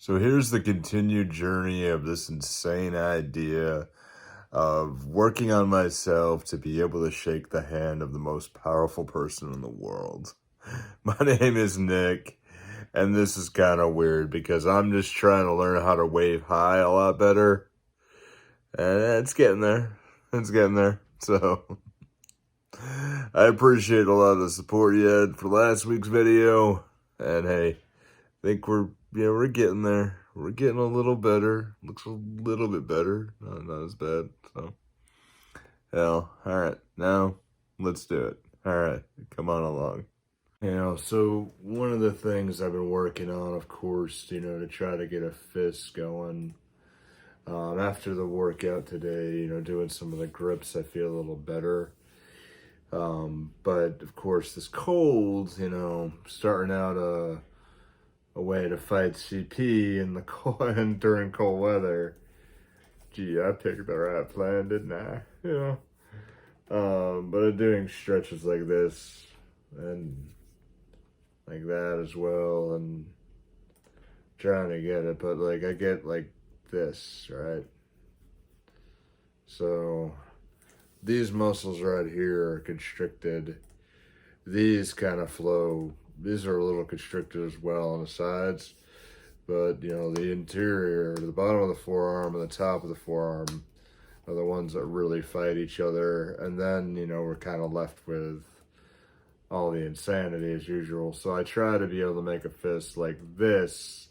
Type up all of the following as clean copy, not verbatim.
So here's the continued journey of this insane idea of working on myself to be able to shake the hand of the most powerful person in the world. My name is Nick, and this is kind of weird because I'm just trying to learn how to wave high a lot better. And it's getting there. It's getting there. So I appreciate a lot of the support you had for last week's video. And hey, I think we're getting there. We're getting a little better. Looks a little bit better. Not as bad. So, hell, all right. Now, let's do it. All right, come on along. So one of the things I've been working on, of course, to try to get a fist going. After the workout today, doing some of the grips, I feel a little better. But of course, this cold, starting out a way to fight CP in the cold and during cold weather. Gee, I picked the right plan, didn't I? But doing stretches like this and like that as well, and trying to get it, but like I get like this, right? So these muscles right here are constricted. These kind of flow. These are a little constricted as well on the sides. But, the interior, the bottom of the forearm and the top of the forearm are the ones that really fight each other. And then, we're kind of left with all the insanity as usual. So I try to be able to make a fist like this.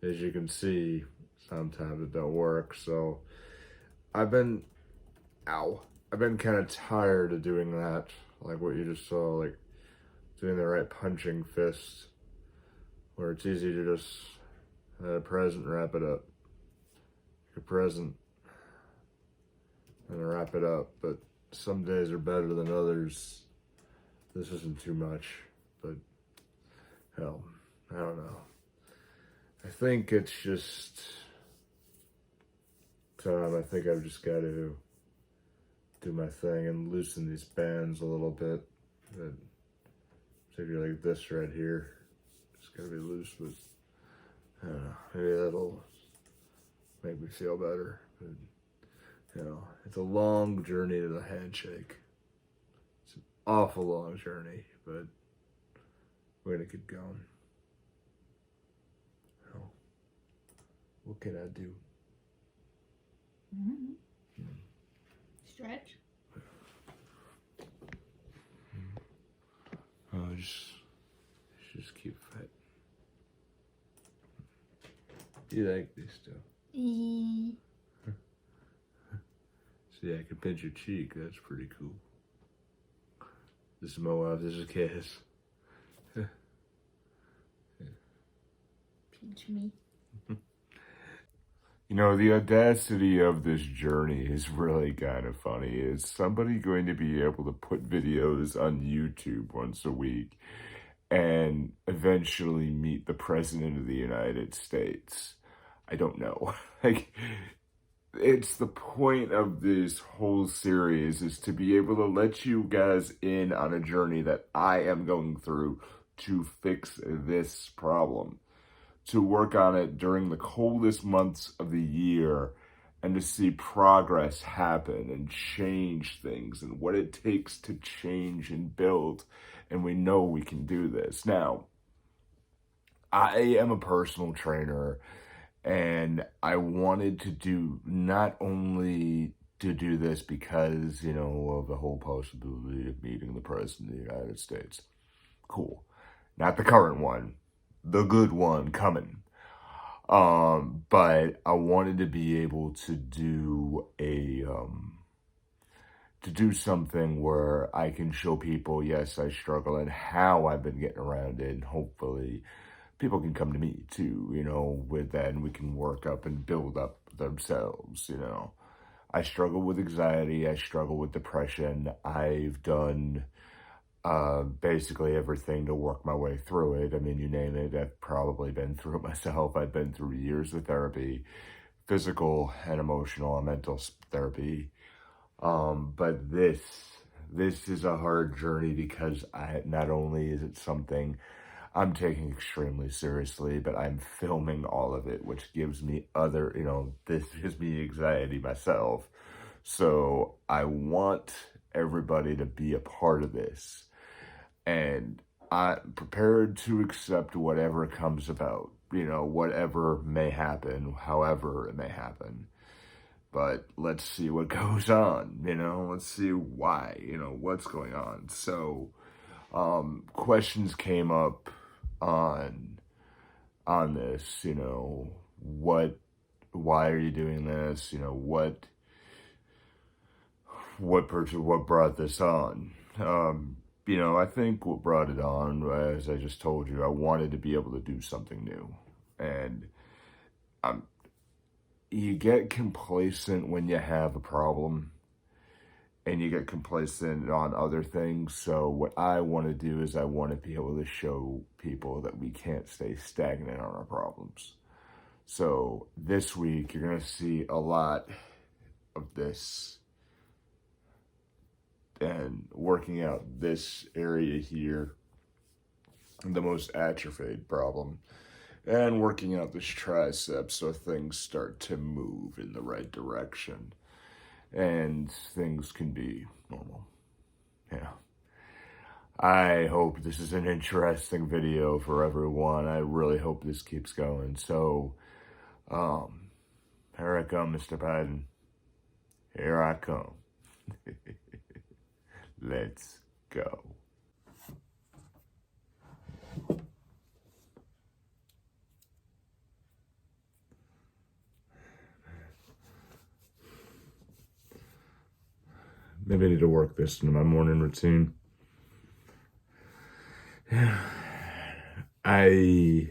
As you can see, sometimes it don't work. So I've been kind of tired of doing that. Like what you just saw, like doing the right punching fist, where it's easy to just present, wrap it up. A present and wrap it up. But some days are better than others. This isn't too much, but hell, I don't know. I think it's just time. I think I've just got to do my thing and loosen these bands a little bit. Particularly like this right here. It's gotta be loose, but I don't know, maybe that'll make me feel better. But, it's a long journey to the handshake. It's an awful long journey, but we're gonna keep going. What can I do? Stretch. Just keep fit. You like this stuff? See, I can pinch your cheek. That's pretty cool. This is my wife. This is Cass. Pinch me. The audacity of this journey is really kind of funny. Is somebody going to be able to put videos on YouTube once a week and eventually meet the President of the United States? I don't know. It's the point of this whole series is to be able to let you guys in on a journey that I am going through to fix this problem. To work on it during the coldest months of the year and to see progress happen and change things and what it takes to change and build. And we know we can do this. Now, I am a personal trainer and I wanted to do not only to do this because, of the whole possibility of meeting the President of the United States. Cool. Not the current one. The good one coming. But I wanted to be able to do something where I can show people, yes, I struggle and how I've been getting around it. And hopefully people can come to me too, with that, and we can work up and build up themselves, I struggle with anxiety. I struggle with depression. I've done basically everything to work my way through it. I mean, you name it, I've probably been through it myself. I've been through years of therapy, physical and emotional and mental therapy. But this is a hard journey because not only is it something I'm taking extremely seriously, but I'm filming all of it, which gives me other, this gives me anxiety myself. So I want everybody to be a part of this. And I'm prepared to accept whatever comes about, whatever may happen, however it may happen. But let's see what goes on, let's see why, what's going on. So, questions came up on this, why are you doing this? What brought this on? I think what brought it on, as I just told you, I wanted to be able to do something new. And you get complacent when you have a problem, and you get complacent on other things. So what I want to do is I want to be able to show people that we can't stay stagnant on our problems. So this week, you're going to see a lot of this and working out this area here, the most atrophied problem, and working out this tricep so things start to move in the right direction and things can be normal. Yeah. I hope this is an interesting video for everyone. I really hope this keeps going. So, here I come, Mr. Biden. Here I come. Let's go. Maybe I need to work this into my morning routine. I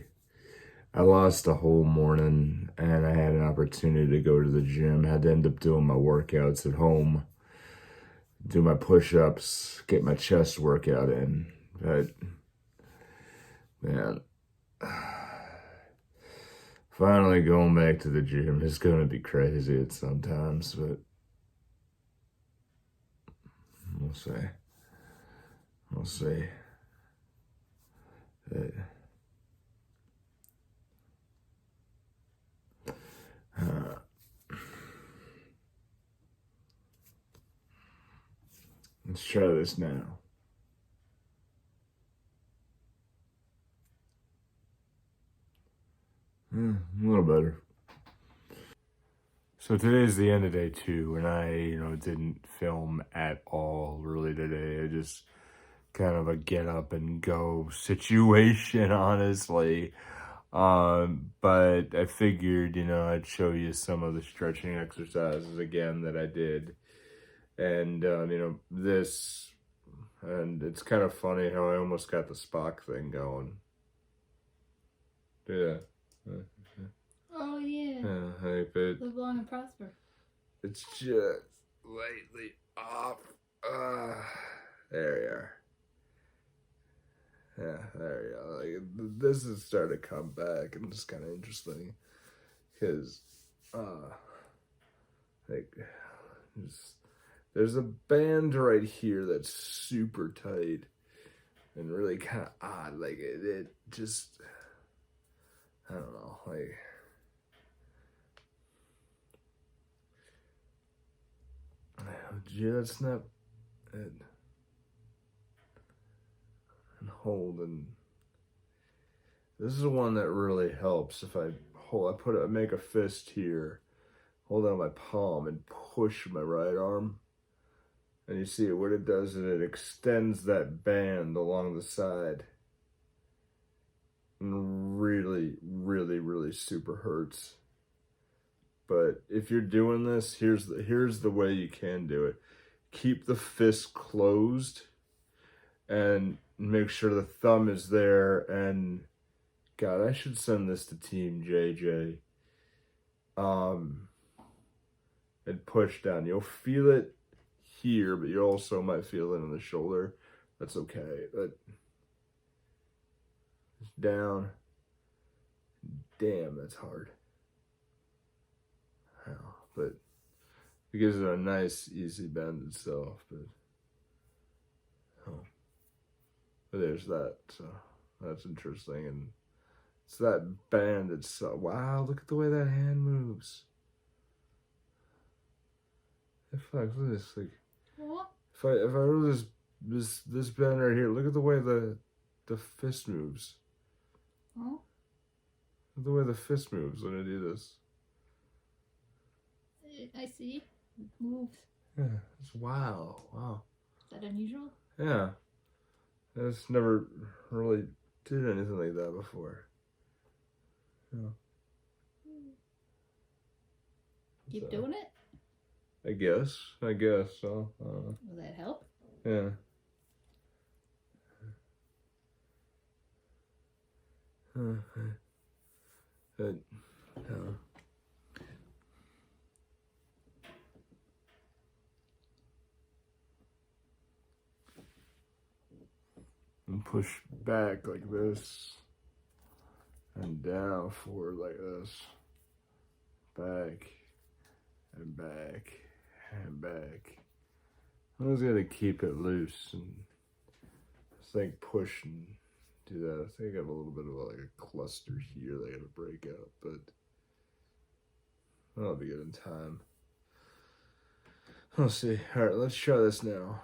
lost a whole morning and I had an opportunity to go to the gym. I had to end up doing my workouts at home, do my push-ups, get my chest workout in. But man, finally going back to the gym is going to be crazy at sometimes, but we'll see. We'll see. Let's try this now. A little better. So today's the end of day 2, and I, didn't film at all really today. I just kind of a get up and go situation, honestly. But I figured, I'd show you some of the stretching exercises again that I did. And, this, and it's kind of funny how I almost got the Spock thing going. Yeah. Oh, yeah. Live long and prosper. It's just slightly off. There you are. Yeah, there you go. Like, this is starting to come back, and it's kind of interesting because, there's a band right here that's super tight and really kind of odd. Like it just, I don't know, like. Just snap it and hold, and this is the one that really helps. If I make a fist here, hold on my palm and push my right arm, and you see what it does is it extends that band along the side, and really, really, really super hurts. But if you're doing this, here's the way you can do it. Keep the fist closed and make sure the thumb is there. And God, I should send this to Team JJ. And push down. You'll feel it here, but you also might feel it in the shoulder. That's okay. But down. Damn, that's hard. But it gives it a nice, easy bend itself. But there's that. So That's interesting. And it's that band. It's wow. Look at the way that hand moves. Look at this. Like What? if I were this band right here, look at the way the fist moves. Oh. Look at the way the fist moves when I do this. I see. It moves. Yeah, it's wow. Is that unusual? Yeah, I just never really did anything like that before. Yeah. Keep doing it? I guess so. Will that help? Yeah. But, and push back like this, and down forward like this, back and back and back. I was gonna keep it loose and just like push and do that. I think I have a little bit of like a cluster here that I gotta break up, but that'll be good in time. Let's see. All right, let's try this now.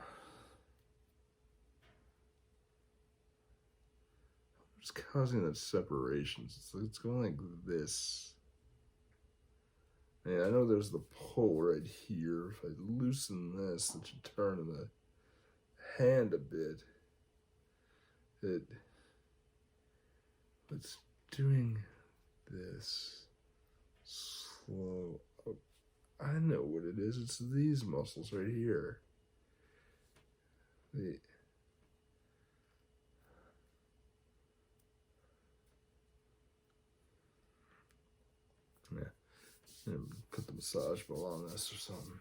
What's causing that separations? It's going like this. And I know there's the pull right here. If I loosen this, it should turn the hand a bit. It's doing this slow. Oh, I know what it is. It's these muscles right here. Put the massage ball on this or something.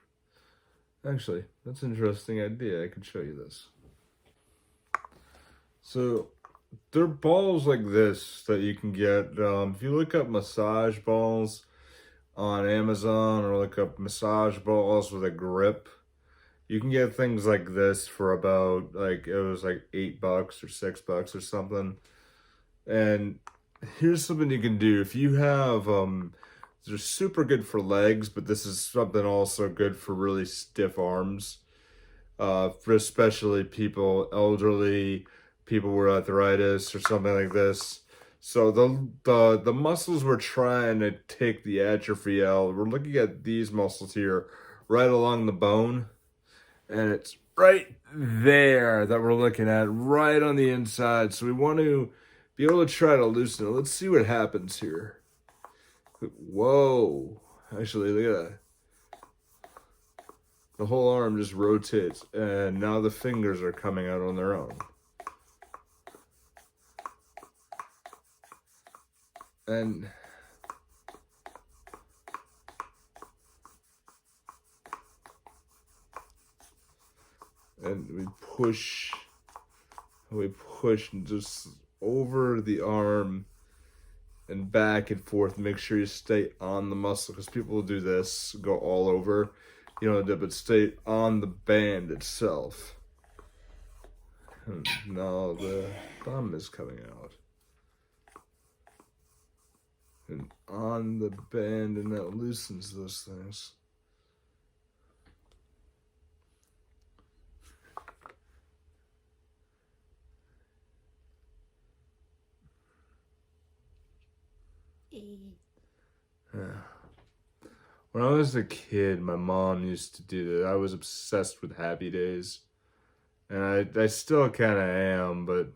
Actually, that's an interesting idea. I could show you this. So, there are balls like this that you can get. If you look up massage balls on Amazon or look up massage balls with a grip, you can get things like this for about it was like $8 or $6 or something. And here's something you can do if you have they're super good for legs, but this is something also good for really stiff arms, for especially people, elderly, people with arthritis or something like this. So the muscles we're trying to take the atrophy out, we're looking at these muscles here, right along the bone, and it's right there that we're looking at, right on the inside. So we want to be able to try to loosen it. Let's see what happens here. Whoa. Actually, look at that. The whole arm just rotates, and now the fingers are coming out on their own. And we push and just over the arm and back and forth. Make sure you stay on the muscle, because people will do this, go all over, but stay on the band itself. And now the thumb is coming out. And on the band, and that loosens those things. Yeah. When I was a kid, my mom used to do that. I was obsessed with Happy Days. And I still kind of am, but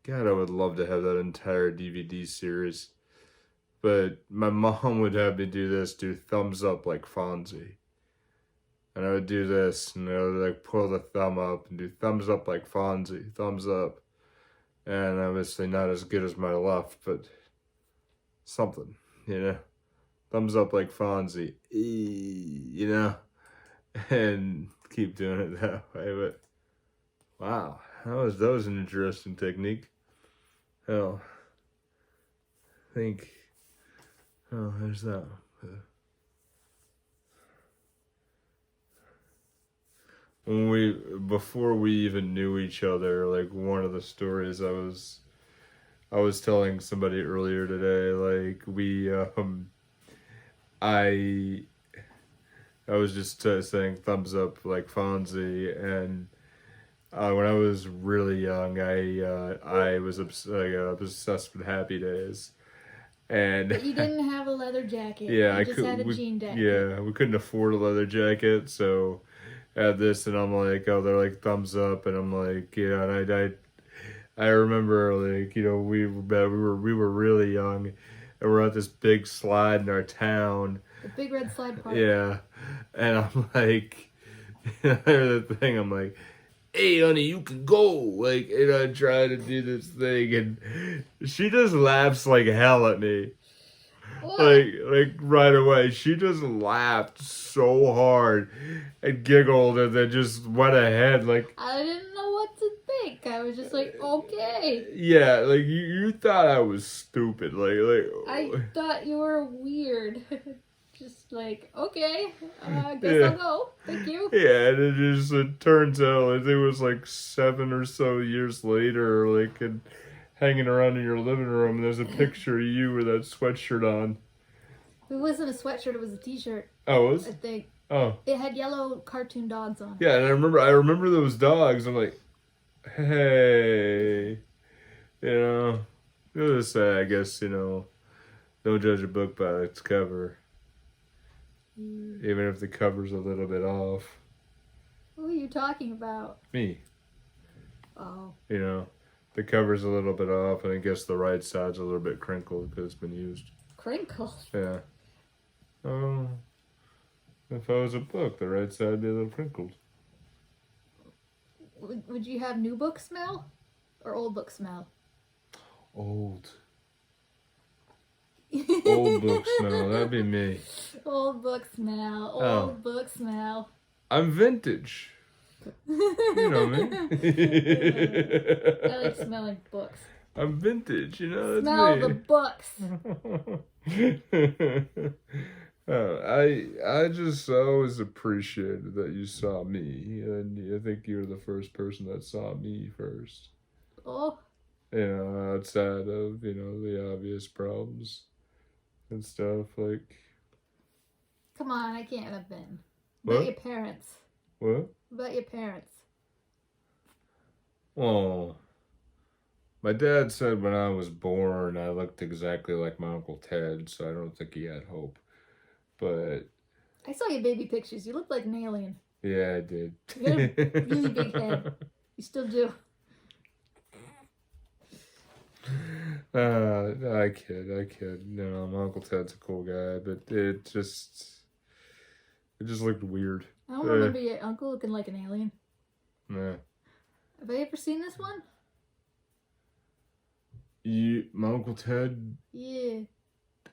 God, I would love to have that entire DVD series. But my mom would have me do thumbs up like Fonzie. And I would do this, and I would pull the thumb up and do thumbs up like Fonzie, thumbs up. And obviously not as good as my left, but something, thumbs up like Fonzie, and keep doing it that way. But wow, that was an interesting technique. Hell, there's that. Before we even knew each other, one of the stories I was I was telling somebody earlier today, like I I was just saying thumbs up like Fonzie, and when I was really young, I was obsessed with Happy Days, and But you didn't have a leather jacket. yeah, You just had a jean jacket. yeah, we couldn't afford a leather jacket, so I had this, and I'm like, oh, they're like thumbs up, and I'm like, yeah, and I remember like we were really young, and we're at this big slide in our town. The big red slide park. Yeah, and I'm like, I heard the thing. I'm like, hey, honey, you can go. Like, and I try to do this thing, and she just laughs like hell at me. What? Like right away, she just laughed so hard and giggled, and then just went ahead. Like, I didn't know what to think. I was just like, okay. yeah, like you thought I was stupid. I thought you were weird. Just like, okay, guess Yeah. I'll go. Thank you. Yeah, and it turns out like, it was like 7 or so years later, like and hanging around in your living room, and there's a picture of you with that sweatshirt on. It wasn't a sweatshirt, it was a t-shirt, Oh, it was? I think. Oh. It had yellow cartoon dogs on it. Yeah, and I remember those dogs. I'm like, hey, you'll just say, I guess, don't judge a book by its cover, even if the cover's a little bit off. Who are you talking about? Me. Oh. The cover's a little bit off, and I guess the right side's a little bit crinkled because it's been used. Crinkled? Yeah. Oh, if I was a book, the right side would be a little crinkled. Would you have new book smell? Or old book smell? Old. Old book smell, that'd be me. Old book smell, old book smell. I'm vintage. You know me. I like smelling books. I'm vintage, that's Smell me. the books. I just always appreciated that you saw me, and I think you're the first person that saw me first. Oh. Outside of, the obvious problems and stuff, like... Come on, I can't have been. What? About your parents. What? About your parents. Oh. My dad said when I was born, I looked exactly like my Uncle Ted, so I don't think he had hope. But... I saw your baby pictures. You look like an alien. Yeah, I did. You had a really big head. You still do. I kid. No, my Uncle Ted's a cool guy, but it just looked weird. I don't remember your uncle looking like an alien. Nah. Have I ever seen this one? My Uncle Ted? Yeah.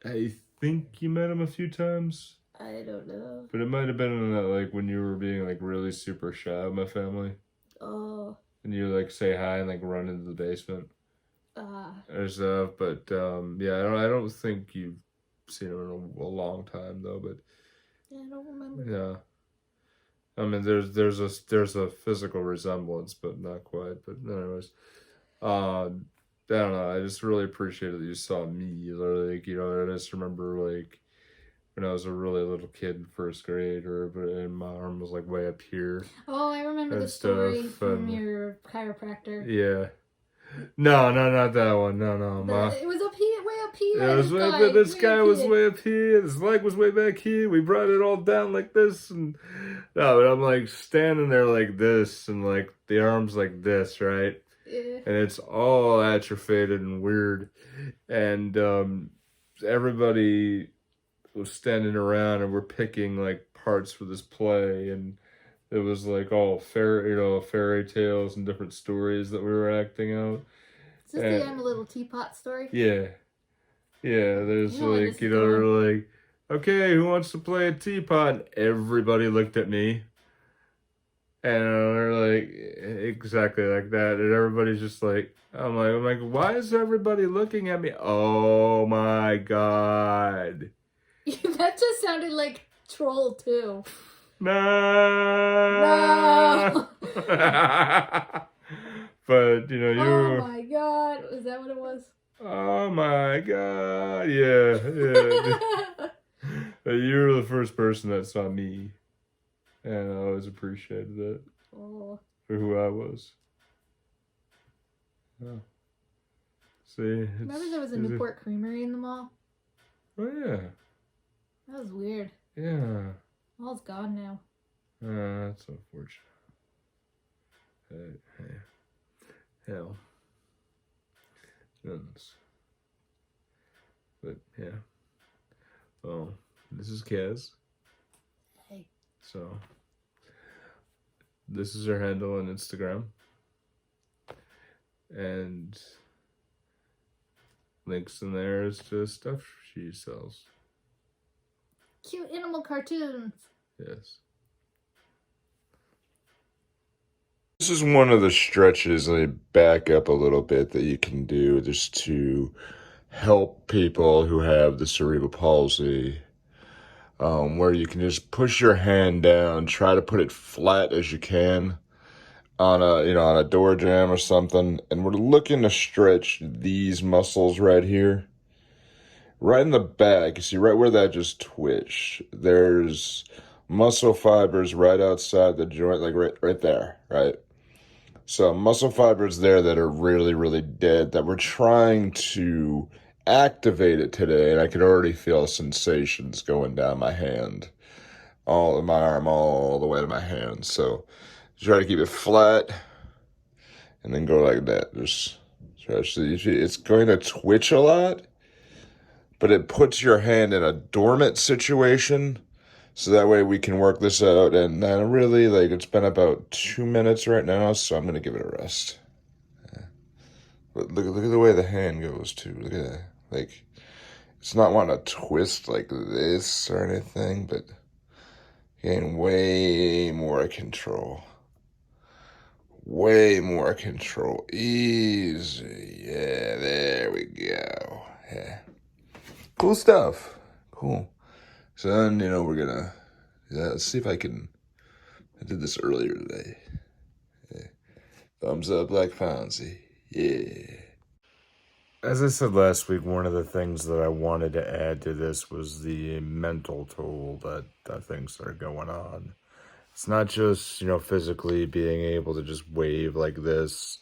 I think you met him a few times. I don't know. But it might have been in that, like, when you were being, like, really super shy of my family. Oh. And you, like, say hi and, like, run into the basement. Or stuff. But, yeah, I don't think you've seen him in a long time, though, but... Yeah, I don't remember. Yeah. I mean, there's a physical resemblance, but not quite. But anyways, I don't know. I just really appreciated that you saw me. Like, I just remember, like, when I was a really little kid in first grade, and my arm was, like, way up here. Oh, I remember the story from your chiropractor. Yeah. No, not that one. No. It was up here, way up here. It was this guy was way up here. His leg was way back here. We brought it all down like this, and no, but I'm like standing there like this, and like the arms like this, right? Yeah. And it's all atrophied and weird, and everybody was standing around, and we're picking like parts for this play, and it was like all fairy tales and different stories that we were acting out. Is this the I'm a Little Teapot story? Yeah. Yeah, there's like, they're like, okay, who wants to play a teapot? And everybody looked at me. And they're like, exactly like that. And everybody's just like, I'm like, why is everybody looking at me? Oh my God. That just sounded like Troll 2. No. But, Oh my God. Is that what it was? Oh my God. Yeah, yeah. You're the first person that saw me. And I always appreciated it Oh. for who I was. Oh. See, Remember there was a Newport Creamery in the mall? Oh, yeah. That was weird. Yeah. Mall's gone now. That's unfortunate. Hey. Hell. Goodness. But, yeah. Well, this is Kaz. Hey. So, this is her handle on Instagram. And links in there is to stuff she sells. Cute animal cartoons. Yes. This is one of the stretches, I back up a little bit, that you can do just to help people who have the cerebral palsy, where you can just push your hand down, try to put it flat as you can on a door jamb or something, and we're looking to stretch these muscles right here. Right in the back, you see right where that just twitched, there's muscle fibers right outside the joint, like right there, right? So muscle fibers there that are really, really dead that we're trying to activate it today, and I can already feel sensations going down my hand, all in my arm, all the way to my hand. So try to keep it flat, and then go like that. Just try to see. It's going to twitch a lot, but it puts your hand in a dormant situation. So that way we can work this out. And then really, like, it's been about 2 minutes right now, so I'm going to give it a rest. Yeah. But look at the way the hand goes, too. Look at that. Like, it's not wanting to twist like this or anything, but gain way more control. Way more control. Easy. Yeah, there we go. Yeah. Cool stuff. Cool. So then, we're gonna, let's see if I did this earlier today. Yeah. Thumbs up like Fonzie. Yeah. As I said last week, one of the things that I wanted to add to this was the mental toll that things that are going on. It's not just, physically being able to just wave like this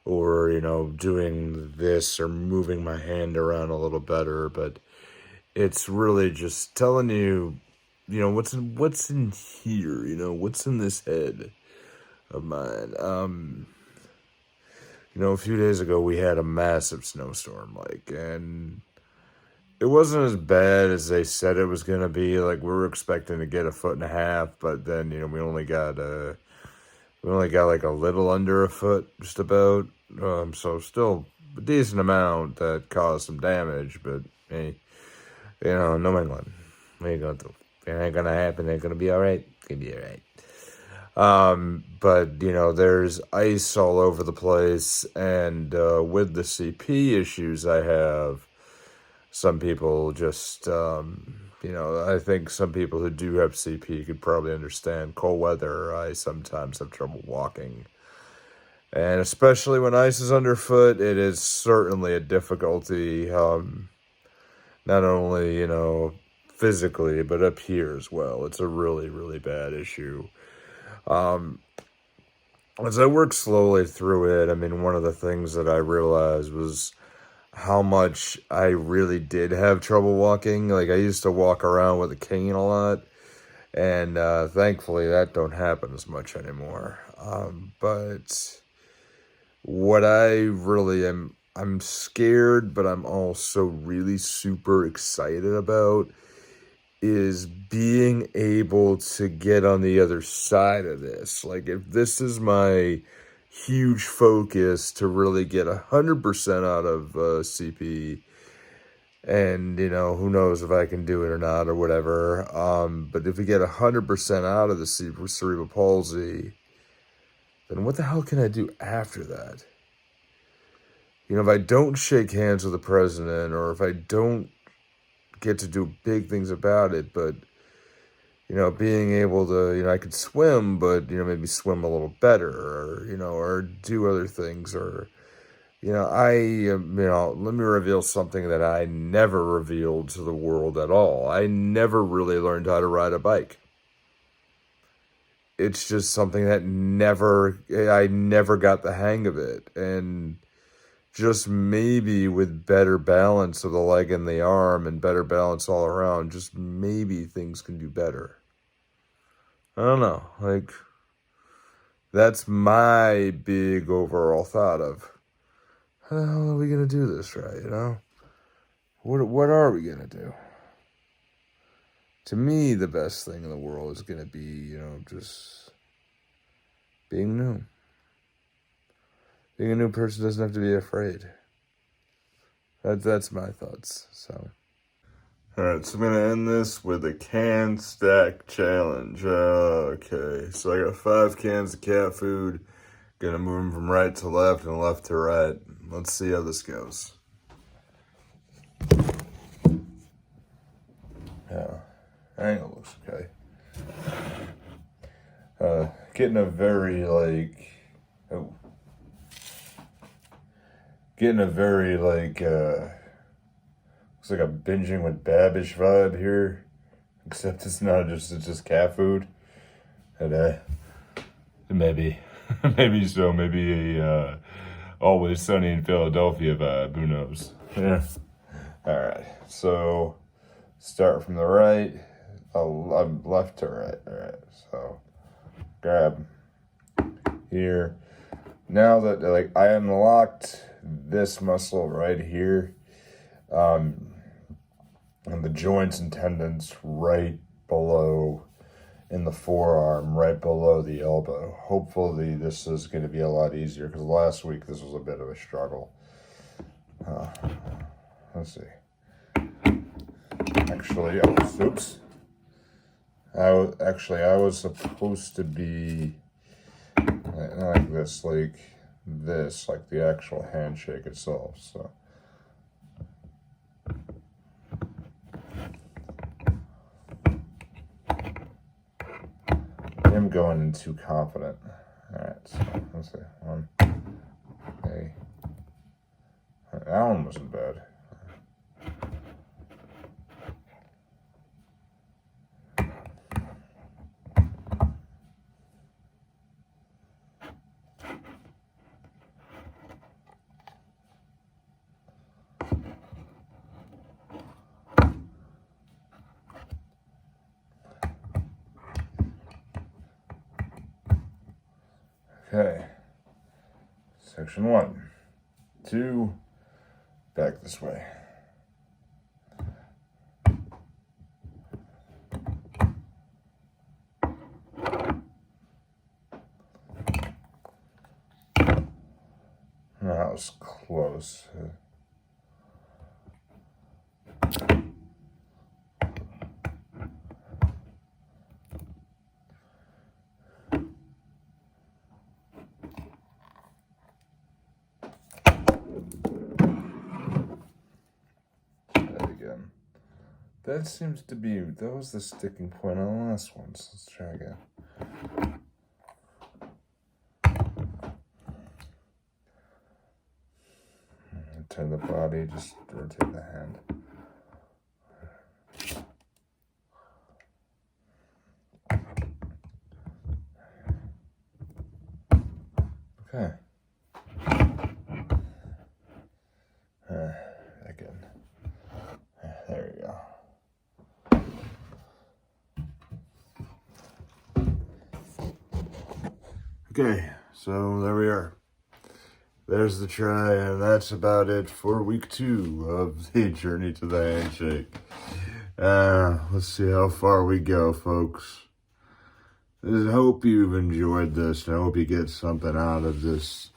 or, doing this or moving my hand around a little better, but it's really just telling you, what's in here, what's in this head of mine. A few days ago we had a massive snowstorm, and it wasn't as bad as they said it was gonna be. Like, we were expecting to get 1.5 feet, but then we only got like a little under a foot, just about. So still a decent amount that caused some damage, but hey, no England. What are you gonna do? It ain't gonna happen. It's gonna be all right. It's gonna be all right. But there's ice all over the place, and with the CP issues I have, some people just, I think some people who do have CP could probably understand cold weather. I sometimes have trouble walking. And especially when ice is underfoot, it is certainly a difficulty, not only, physically, but up here as well. It's a really, really bad issue. As I worked slowly through it, I mean, one of the things that I realized was how much I really did have trouble walking. Like, I used to walk around with a cane a lot, and thankfully that don't happen as much anymore. But what I really am, I'm scared, but I'm also really super excited about is being able to get on the other side of this. Like, if this is my huge focus to really get 100% out of CP, and who knows if I can do it or not or whatever. But if we get 100% out of the cerebral palsy, then what the hell can I do after that? If I don't shake hands with the president, or if I don't get to do big things about it, but being able to, I could swim, but maybe swim a little better, or or do other things, or let me reveal something that I never revealed to the world at all. I never really learned how to ride a bike. It's just something that I never got the hang of it. And just maybe with better balance of the leg and the arm and better balance all around, just maybe things can do better. I don't know. Like, that's my big overall thought of, how the hell are we going to do this right, What are we going to do? To me, the best thing in the world is going to be, just being new. Being a new person doesn't have to be afraid. That's my thoughts, so. Alright, so I'm going to end this with a can stack challenge. Okay, so I got 5 cans of cat food. Gonna move them from right to left and left to right. Let's see how this goes. Yeah, angle looks okay. Getting a very looks like a binging with Babish vibe here. Except it's just cat food. And maybe a Always Sunny in Philadelphia vibe, who knows? Yeah. Alright, so start from the right, left to right. Alright, so grab here. Now that I unlocked this muscle right here, and the joints and tendons right below in the forearm, right below the elbow. Hopefully this is going to be a lot easier, because last week this was a bit of a struggle. Let's see. Actually, I was supposed to be like this, like the actual handshake itself, so. I'm going in too confident. Alright, so let's see. Okay. That one wasn't bad. Okay, section 1, 2, back this way. That was close. That was the sticking point on the last one, so let's try again. Turn the body, just rotate the hand. Okay. Again. There we go. Okay, so there we are. There's the try, and that's about it for week 2 of the journey to the handshake. Let's see how far we go, folks. I hope you've enjoyed this, and I hope you get something out of this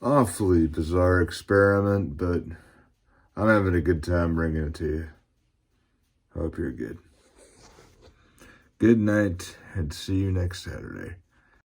awfully bizarre experiment, but I'm having a good time bringing it to you. Hope you're good. Good night, and see you next Saturday.